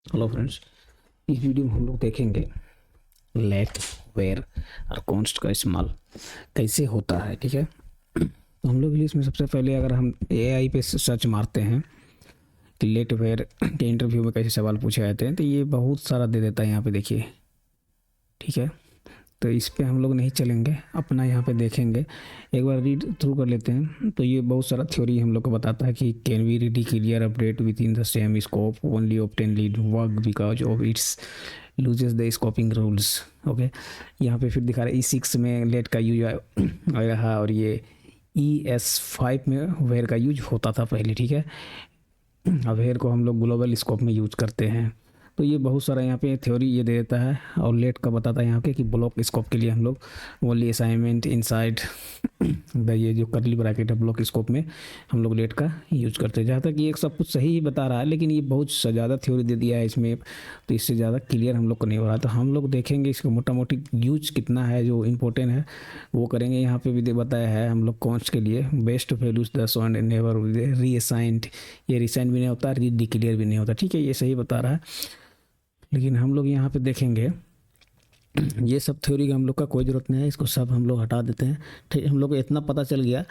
Hello friends. इस video में हम लोग देखेंगे लेट वेयर और कॉन्स्ट का इस्तेमाल कैसे होता है। ठीक है, तो हम लोग इसमें सबसे पहले अगर हम एआई पे सर्च मारते हैं कि लेट वेयर के इंटरव्यू में कैसे सवाल पूछे जाते हैं, तो ये बहुत सारा दे देता है यहाँ पे, देखिए। ठीक है, तो इस पे हम लोग नहीं चलेंगे, अपना यहाँ पे देखेंगे, एक बार रीड थ्रू कर लेते हैं। तो ये बहुत सारा थ्योरी हम लोग को बताता है कि can we ready clear update with in the same scope only obtain lead work because of its loses the scoping rules. Okay, यहाँ पे फिर दिखा रहा है E6 में लेट का यूज आया है, और ये ES5 में वेयर का यूज होता था पहले। ठीक है, अब हेयर को हम लोग ग्लोबल स्कोप में यूज करते हैं। तो ये बहुत सारा यहाँ पे थ्योरी ये दे देता है, और लेट का बताता है यहाँ पे कि ब्लॉक स्कोप के लिए हम लोग ओनली असाइनमेंट इनसाइड द, ये जो करली ब्रैकेट है ब्लॉक स्कोप में हम लोग लेट का यूज करते हैं। जहाँ तक ये सब कुछ सही ही बता रहा है, लेकिन ये बहुत ज़्यादा थ्योरी दे दिया है इसमें, तो इससे ज़्यादा क्लियर हम लोग को नहीं हो रहा। तो हम लोग देखेंगे इसको मोटा मोटी यूज कितना है, जो इंपॉर्टेंट है वो करेंगे। यहाँ पे भी बताया है हम लोग कॉन्स्ट के लिए best values the end never reassigned, ये रिसाइन भी नहीं होता, री डिक्लेयर भी नहीं होता। ठीक है, ये सही बता रहा है, लेकिन हम लोग यहाँ पे देखेंगे ये सब थ्योरी का हम लोग का कोई ज़रूरत नहीं है, इसको सब हम लोग हटा देते हैं। ठीक, हम लोग को इतना पता चल गया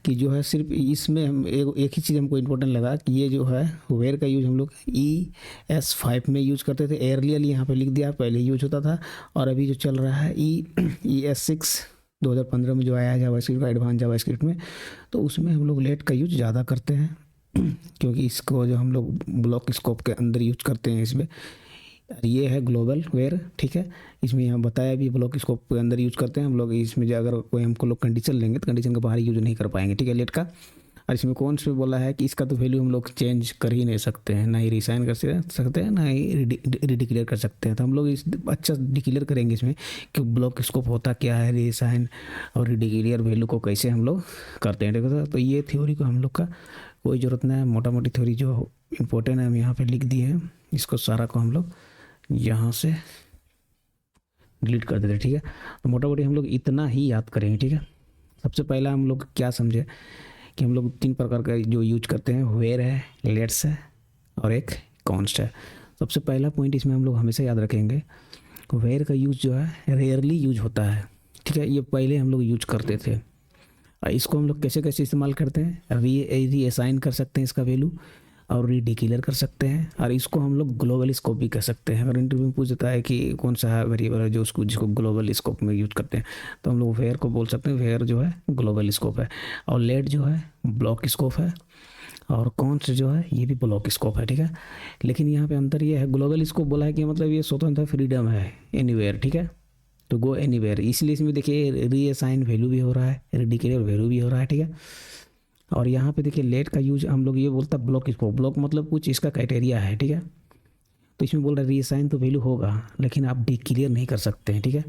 कि जो है सिर्फ इसमें हम एक ही चीज़ हमको इम्पोर्टेंट लगा कि ये जो है वेयर का यूज़ हम लोग ES5 में यूज़ करते थे। एयरलियली यहाँ पे लिख दिया, पहले यूज होता था, और अभी जो चल रहा है ES6 2015 में जो आया है जावास्क्रिप्ट का, एडवांस जावास्क्रिप्ट में, तो उसमें हम लोग लेट का यूज ज़्यादा करते हैं क्योंकि इसको जो हम लोग ब्लॉक स्कोप के अंदर यूज करते हैं इसमें। ये है ग्लोबल वेयर। ठीक है, इसमें यहाँ बताया भी ब्लॉक स्कोप के अंदर यूज करते हैं हम लोग। इसमें जो अगर कोई हमको लोग कंडीशन लेंगे तो कंडीशन के बाहर यूज नहीं कर पाएंगे। ठीक है, लेट का। और इसमें कौन से बोला है कि इसका तो वैल्यू हम लोग चेंज कर ही नहीं सकते हैं, ना ही रिसाइन कर सकते हैं, ना ही रिडिक्लेयर कर सकते हैं। तो हम लोग इस अच्छा डिक्लेयर करेंगे इसमें कि ब्लॉक स्कोप होता क्या है, रिसाइन और रिडिक्लेयर वैल्यू को कैसे हम लोग करते हैं। ठीक है, तो ये थ्योरी को हम लोग का कोई ज़रूरत नहीं है। मोटा मोटी थ्योरी जो इम्पोर्टेंट है हम यहाँ पे लिख दिए हैं, इसको सारा को हम लोग यहाँ से डिलीट कर देते हैं। ठीक है, तो मोटा मोटी हम लोग इतना ही याद करेंगे। ठीक है, सबसे पहला हम लोग क्या समझे कि हम लोग 3 प्रकार का जो यूज करते हैं, वेयर है, लेट्स है, और एक कॉन्स्ट है। सबसे पहला पॉइंट इसमें हम लोग हमेशा याद रखेंगे, वेयर का यूज जो है रेयरली यूज होता है। ठीक है, ये पहले हम लोग यूज करते थे, और इसको हम लोग कैसे कैसे इस्तेमाल करते हैं, री असाइन कर सकते हैं इसका वैल्यू, और रीडिक्लेयर कर सकते हैं, और इसको हम लोग ग्लोबल स्कोप भी कर सकते हैं। अगर इंटरव्यू में पूछ देता है कि कौन सा वेरिएबल है जो उसको जिसको ग्लोबल स्कोप में यूज करते हैं, तो हम लोग वेयर को बोल सकते हैं, वेयर जो है ग्लोबल स्कोप है, और लेट जो है ब्लॉक स्कोप है, और कॉन्स्ट जो है ये भी ब्लॉक स्कोप है। ठीक है, लेकिन यहाँ पे अंतर ये है, ग्लोबल स्कोप बोला है कि मतलब ये स्वतंत्र फ्रीडम है, एनीवेयर। ठीक है, तो गो एनीवेयर, इसलिए इसमें देखिए रीअसाइन वैल्यू भी हो रहा है, रिडिक्लेयर वैल्यू भी हो रहा है। ठीक है, और यहाँ पे देखिए लेट का यूज हम लोग ये बोलता है ब्लॉक स्कोप, ब्लॉक मतलब कुछ इसका क्राइटेरिया है। ठीक है, तो इसमें बोल रहा है रीअसाइन तो वैल्यू होगा, लेकिन आप डिक्लेयर नहीं कर सकते हैं। ठीक है,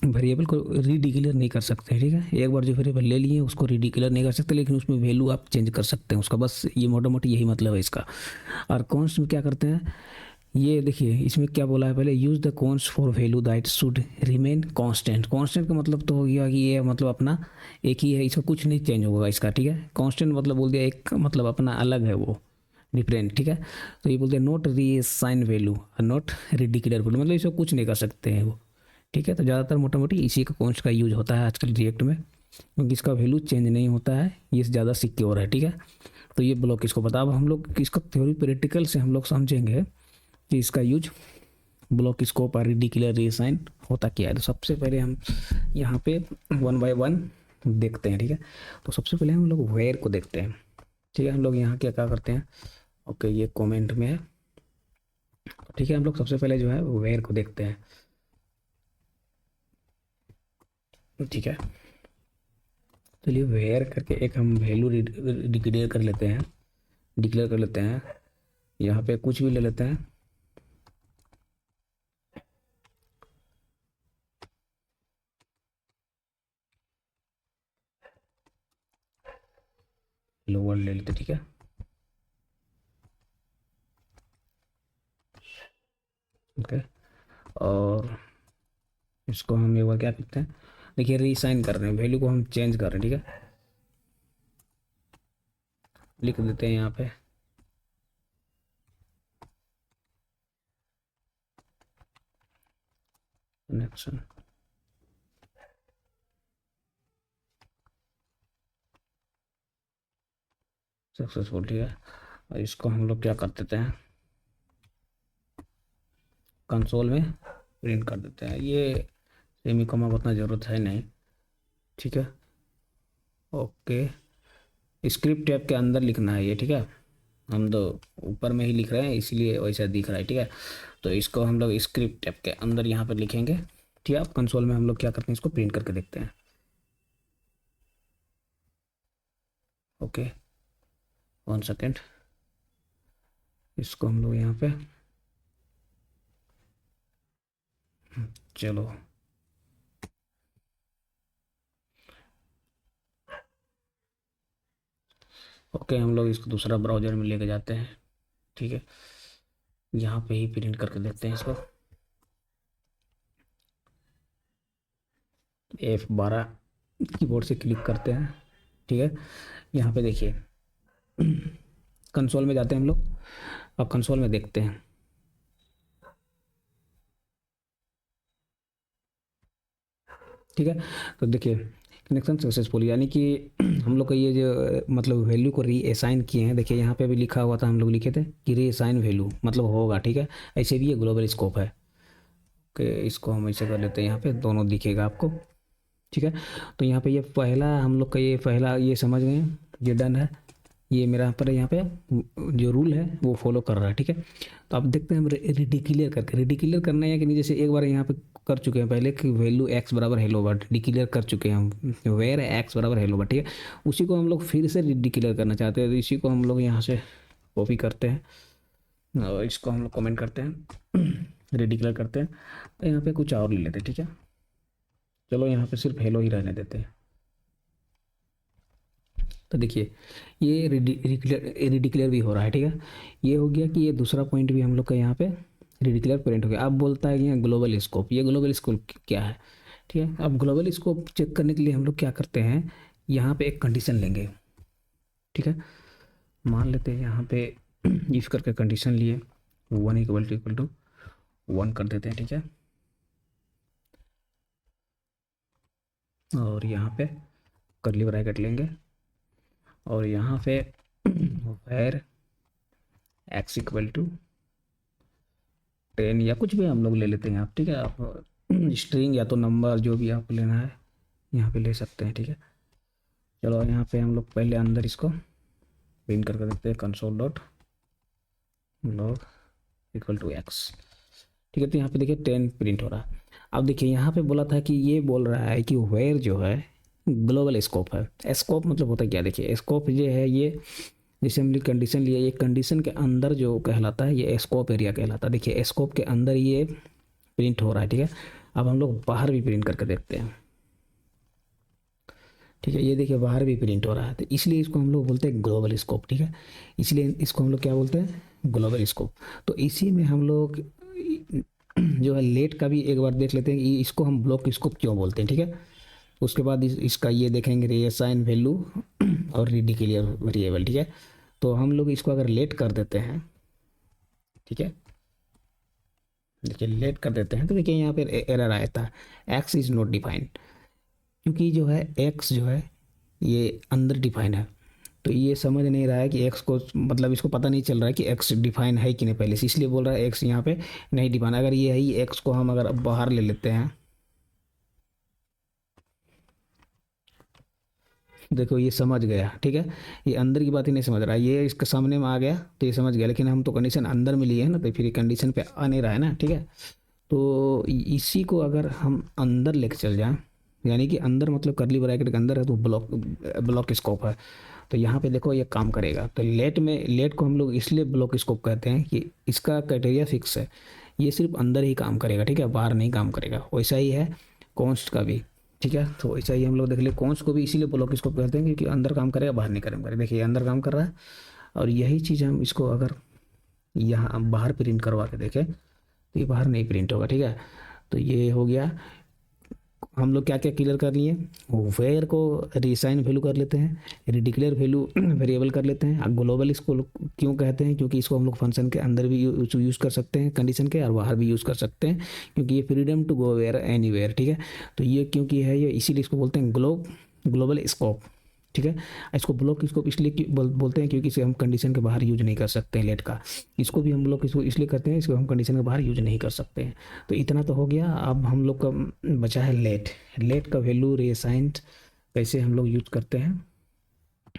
वेरिएबल को रीडिक्लेयर नहीं कर सकते। ठीक है, एक बार जो वेरिएबल ले लिए उसको रीडिक्लेयर नहीं कर सकते, लेकिन उसमें वैल्यू आप चेंज कर सकते हैं उसका, बस ये मोटा मोटी यही मतलब है इसका। और कॉन्स्ट में क्या करते हैं, ये देखिए इसमें क्या बोला है पहले, use the const for value that should remain constant. Constant का मतलब तो हो गया कि ये मतलब अपना एक ही है, इसका कुछ नहीं चेंज होगा इसका। ठीक है, कांस्टेंट मतलब बोल दिया एक मतलब अपना अलग है, वो डिफरेंट। ठीक है, तो ये बोलते हैं not resign value, not रिडिक्लेयर value, मतलब इसको कुछ नहीं कर सकते हैं वो। ठीक है, तो ज़्यादातर मोटा मोटी इसी का कॉन्स्ट का यूज होता है आजकल रिएक्ट में, क्योंकि इसका वैल्यू चेंज नहीं होता है, ये ज़्यादा सिक्योर है। ठीक है, तो ये ब्लॉक इसको बता। अब हम लोग इसका थ्योरी प्रैक्टिकल से हम लोग समझेंगे कि इसका यूज ब्लॉक स्कोप और डिक्लेयर रीसाइन होता क्या है। तो सबसे पहले हम यहाँ पे 1 बाय 1 देखते हैं। ठीक है, तो सबसे पहले हम लोग वेयर को देखते हैं। ठीक है, हम लोग यहाँ क्या क्या करते हैं, ओके ये कमेंट में है। ठीक है, हम लोग सबसे पहले जो है वेयर को देखते हैं। ठीक है, चलिए वेयर करके एक हम वैल्यू डिक्लेयर कर लेते हैं, डिक्लेयर कर लेते हैं। यहाँ पे कुछ भी ले लेते हैं, लोअर ले लेते हैं। ठीक है, ओके, और इसको हम एक बार क्या करते हैं, देखिए रीसाइन कर रहे हैं, वैल्यू को हम चेंज कर रहे हैं। ठीक है, लिख देते हैं यहाँ पे कनेक्शन सक्सेसफुल, ठीक है। और इसको हम लोग क्या कर देते हैं, कंसोल में प्रिंट कर देते हैं। ये सेमी कॉमा उतना ज़रूरत है नहीं, ठीक है। ओके, स्क्रिप्ट टैब के अंदर लिखना है ये, ठीक है। हम तो ऊपर में ही लिख रहे हैं इसलिए वैसा दिख रहा है, ठीक है। तो इसको हम लोग स्क्रिप्ट टैब के अंदर यहाँ पर लिखेंगे, ठीक है। अब कंसोल में हम लोग क्या करते हैं, इसको प्रिंट करके देखते हैं। ओके, 1 सेकेंड, इसको हम लोग यहाँ पे, चलो ओके, हम लोग इसको दूसरा ब्राउज़र में लेके जाते हैं, ठीक है। यहाँ पे ही प्रिंट करके देखते हैं इसको। F12 कीबोर्ड से क्लिक करते हैं, ठीक है। यहाँ पे देखिए कंसोल में जाते हैं हम लोग, अब कंसोल में देखते हैं, ठीक है। तो देखिए कनेक्शन सक्सेसफुल, यानी कि हम लोग का ये जो मतलब वैल्यू को रीअसाइन किए हैं। देखिए यहाँ पे भी लिखा हुआ था, हम लोग लिखे थे कि रीअसाइन वैल्यू मतलब होगा, ठीक है। ऐसे भी ये ग्लोबल स्कोप है कि इसको हम ऐसे कर लेते हैं, यहाँ पे दोनों दिखेगा आपको, ठीक है। तो यहाँ पे ये पहला हम लोग का ये पहला ये समझ गए, ये डन है। ये मेरा यहाँ पे जो रूल है वो फॉलो कर रहा है, ठीक है। तो अब देखते हैं हम डिक्लेयर करके, डिक्लेयर करना है कि नहीं। जैसे एक बार यहाँ पे कर चुके हैं पहले कि वैल्यू एक्स बराबर हेलो वर्ड डिक्लेयर कर चुके हैं हम, वेयर एक्स बराबर हेलो वर्ड, ठीक है। उसी को हम लोग फिर से डिक्लेयर करना चाहते हैं, तो इसी को हम लोग यहाँ से कॉपी करते हैं और इसको हम लोग कमेंट करते हैं, डिक्लेयर करते हैं। तो यहाँ पे कुछ और ले लेते हैं, ठीक है। चलो यहाँ पे सिर्फ हेलो ही रहने देते हैं। तो देखिए ये रिडिक्लेयर भी हो रहा है, ठीक है। ये हो गया कि ये दूसरा पॉइंट भी हम लोग का यहाँ पे रिडिक्लेयर प्रिंट हो गया। अब बोलता है कि यहाँ ग्लोबल स्कोप, ये ग्लोबल स्कोप क्या है, ठीक है। अब ग्लोबल स्कोप चेक करने के लिए हम लोग क्या करते हैं, यहाँ पे एक कंडीशन लेंगे, ठीक है। मान लेते हैं यहाँ पे इफ करके कंडीशन लिए 1 = 1 कर देते हैं, ठीक है। और यहाँ पे कर्ली ब्रैकेट लेंगे और यहाँ पे वेर x = 10 या कुछ भी हम लोग ले लेते हैं आप, ठीक है। आप स्ट्रिंग या तो नंबर जो भी आपको लेना है यहाँ पे ले सकते हैं, ठीक है। चलो यहाँ पे हम लोग पहले अंदर इसको प्रिंट करके देखते हैं, console डॉट लॉग = x, ठीक है। तो यहाँ पे देखिए 10 प्रिंट हो रहा है। अब देखिए यहाँ पे बोला था कि ये बोल रहा है कि वेयर जो है ग्लोबल स्कोप है। स्कोप मतलब होता है क्या, देखिए स्कोप ये है, ये जैसे हमने कंडीशन लिया, ये कंडीशन के अंदर जो कहलाता है ये स्कोप एरिया कहलाता है। देखिए स्कोप के अंदर ये प्रिंट हो रहा है, ठीक है। अब हम लोग बाहर भी प्रिंट करके देखते हैं, ठीक है। ये देखिए बाहर भी प्रिंट हो रहा है, तो इसलिए इसको हम लोग बोलते हैं ग्लोबल स्कोप, ठीक है। इसलिए इसको हम लोग क्या बोलते हैं, ग्लोबल स्कोप। तो इसी में हम लोग जो है लेट का भी एक बार देख लेते हैं कि इसको हम ब्लॉक स्कोप क्यों बोलते हैं, ठीक है। उसके बाद इसका ये देखेंगे रीअसाइन वैल्यू और रिडिक्लेयर वेरिएबल, ठीक है। तो हम लोग इसको अगर लेट कर देते हैं, ठीक है, देखिए लेट कर देते हैं तो देखिए यहाँ पे एरर आया था, एक्स इज़ नॉट डिफाइंड, क्योंकि जो है एक्स जो है ये अंदर डिफाइन है। तो ये समझ नहीं रहा है कि एक्स को, मतलब इसको पता नहीं चल रहा है कि एक्स डिफाइन है कि नहीं पहले से, इसलिए बोल रहा है एक्स यहाँ पे नहीं डिफाइन। अगर ये है, एक्स को हम अगर बाहर ले लेते हैं, देखो ये समझ गया, ठीक है। ये अंदर की बात ही नहीं समझ रहा है, ये इसके सामने में आ गया तो ये समझ गया, लेकिन हम तो कंडीशन अंदर में लिए हैं ना, तो फिर ये कंडीशन पे आ नहीं रहा है ना, ठीक है। तो इसी को अगर हम अंदर लेके चल जाएं, यानी कि अंदर मतलब कर्ली ब्रैकेट के अंदर है तो ब्लॉक स्कोप है। तो यहाँ पे देखो ये काम करेगा। तो लेट को हम लोग इसलिए ब्लॉक स्कोप कहते हैं कि इसका क्राइटेरिया फिक्स है, ये सिर्फ अंदर ही काम करेगा, ठीक है, बाहर नहीं काम करेगा। वैसा ही है कॉन्स्ट का भी, ठीक है। तो वैसा ही हम लोग देख ले, कॉन्स्ट को भी इसीलिए ब्लॉक स्कोप कहते हैं क्योंकि अंदर काम करेगा बाहर नहीं काम करेगा। देखिए अंदर काम कर रहा है, और यही चीज़ हम इसको अगर यहाँ बाहर प्रिंट करवा के देखें तो ये बाहर नहीं प्रिंट होगा, ठीक है। तो ये हो गया हम लोग क्या क्या क्लियर कर लिए, वेयर को रीसाइन वैल्यू कर लेते हैं, रिडिक्लेयर वैल्यू वेरिएबल कर लेते हैं। ग्लोबल इसको क्यों कहते हैं, क्योंकि इसको हम लोग फंक्शन के अंदर भी यूज़ कर सकते हैं कंडीशन के, और बाहर भी यूज़ कर सकते हैं, क्योंकि ये freedom to go where anywhere, ठीक है। तो ये क्योंकि है ये, इसीलिए इसको बोलते हैं ग्लोबल स्कोप, ठीक है। इसको ब्लॉक स्कोप इसलिए बोलते हैं क्योंकि इसे हम कंडीशन के बाहर यूज नहीं कर सकते हैं लेट का। इसको भी हम लोग इसको इसलिए करते हैं, इसको हम कंडीशन के बाहर यूज नहीं कर सकते हैं। तो इतना तो हो गया। अब हम लोग का बचा है लेट। लेट का वैल्यू रीअसाइंड कैसे हम लोग यूज करते हैं,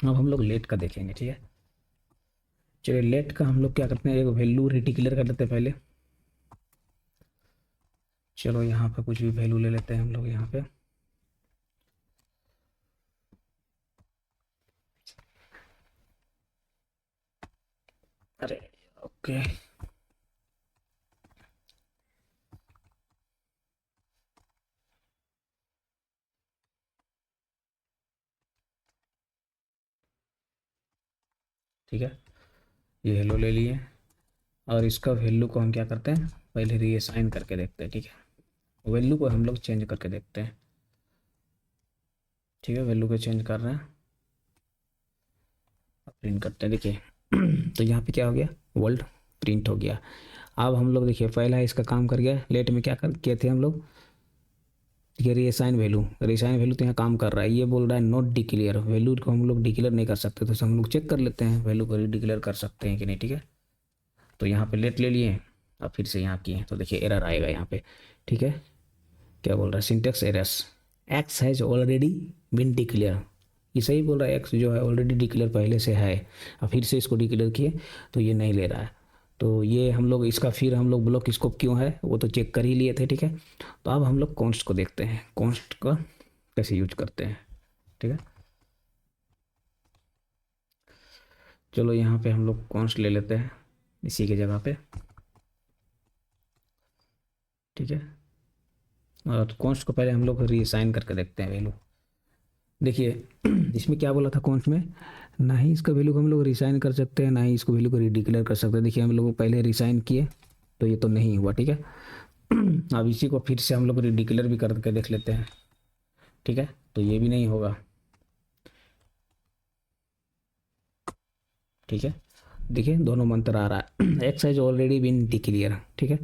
अब हम लोग लेट का देखेंगे, ठीक है। चलिए लेट का हम लोग क्या करते हैं, एक वैल्यू डिक्लेयर कर लेते हैं पहले। चलो यहाँ पे कुछ भी वैल्यू ले लेते हैं हम लोग यहाँ पे। अरे ओके, ठीक है, ये हेलो ले लिए। और इसका वैल्यू को हम क्या करते हैं, पहले रीअसाइन करके देखते हैं, ठीक है। वैल्यू को हम लोग चेंज करके देखते हैं, ठीक है। वैल्यू को चेंज कर रहे हैं, प्रिंट करते हैं, देखिए। तो यहाँ पे क्या हो गया, वर्ल्ड प्रिंट हो गया। अब हम लोग देखिए पहला इसका काम कर गया। लेट में क्या कर किए थे हम लोग, ठीक है, रीअसाइन वैल्यू तो यहाँ काम कर रहा है। ये बोल रहा है नॉट डिक्लेयर, वैल्यू को हम लोग डिक्लेयर नहीं कर सकते, तो हम लोग चेक कर लेते हैं वैल्यू को डिक्लेयर कर सकते हैं कि नहीं, ठीक है। तो यहाँ पे लेट ले लिए, अब फिर से यहाँ किए तो देखिए एरर आएगा यहाँ पे, ठीक है। क्या बोल रहा है, syntax errors, x has already been declare. ये सही बोल रहा है, एक्स जो है ऑलरेडी डिक्लेयर पहले से है, अब फिर से इसको डिक्लेयर किए तो ये नहीं ले रहा है। तो ये हम लोग इसका फिर हम लोग ब्लॉक स्कोप क्यों है वो तो चेक कर ही लिए थे, ठीक है। तो अब हम लोग कॉन्स्ट को देखते हैं, कॉन्स्ट का कैसे यूज करते हैं, ठीक है। चलो यहाँ पे हम लोग कॉन्स्ट ले लेते हैं इसी की जगह पे, ठीक है। और कॉन्स्ट को पहले हम लोग रीअसाइन करके देखते हैं वैल्यू। देखिए इसमें क्या बोला था कॉन्स्ट में, ना ही इसका वैल्यू को हम लोग रिसाइन कर सकते हैं, ना ही इसको वैल्यू को डिक्लेयर कर सकते हैं। देखिए हम लोग पहले रिसाइन किए तो ये तो नहीं हुआ, ठीक है। अब इसी को फिर से हम लोग डिक्लेयर भी करके देख लेते हैं, ठीक है। तो ये भी नहीं होगा, ठीक है। देखिए दोनों मंत्र आ रहा है, x has already been declare, ठीक है।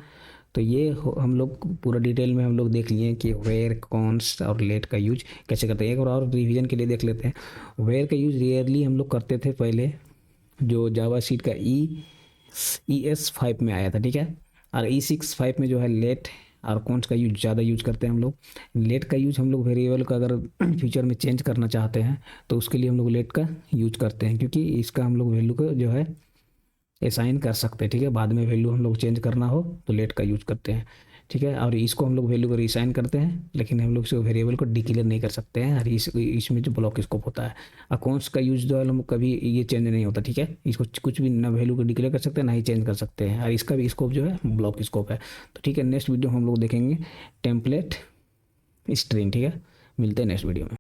तो ये हम लोग पूरा डिटेल में हम लोग देख लिए कि वेयर, कॉन्स्ट और लेट का यूज कैसे करते हैं। एक और रिवीजन के लिए देख लेते हैं। वेयर का यूज रेयरली हम लोग करते थे पहले, जो जावा सीट का ES5 में आया था, ठीक है। और E6 5 में जो है लेट और कॉन्स्ट का यूज ज़्यादा यूज करते हैं हम लोग। लेट का यूज हम लोग वेरिएबल का अगर फ्यूचर में चेंज करना चाहते हैं तो उसके लिए हम लोग लेट का यूज करते हैं, क्योंकि इसका हम लोग वैल्यू को जो है असाइन कर सकते हैं, ठीक है। बाद में वैल्यू हम लोग चेंज करना हो तो लेट का यूज करते हैं, ठीक है। और इसको हम लोग वैल्यू को रिसाइन करते हैं, लेकिन हम लोग इसको वेरिएबल को डिक्लेयर नहीं कर सकते हैं, और इसमें जो ब्लॉक स्कोप होता है। अकाउंट्स का यूज जो है हम कभी ये चेंज नहीं होता, ठीक है। इसको कुछ भी ना वैल्यू को डिक्लेयर कर सकते हैं ना ही चेंज कर सकते हैं, और इसका भी स्कोप जो है ब्लॉक स्कोप है। तो ठीक है, नेक्स्ट वीडियो हम लोग देखेंगे टेम्पलेट स्ट्रिंग, ठीक है। मिलते हैं नेक्स्ट वीडियो में।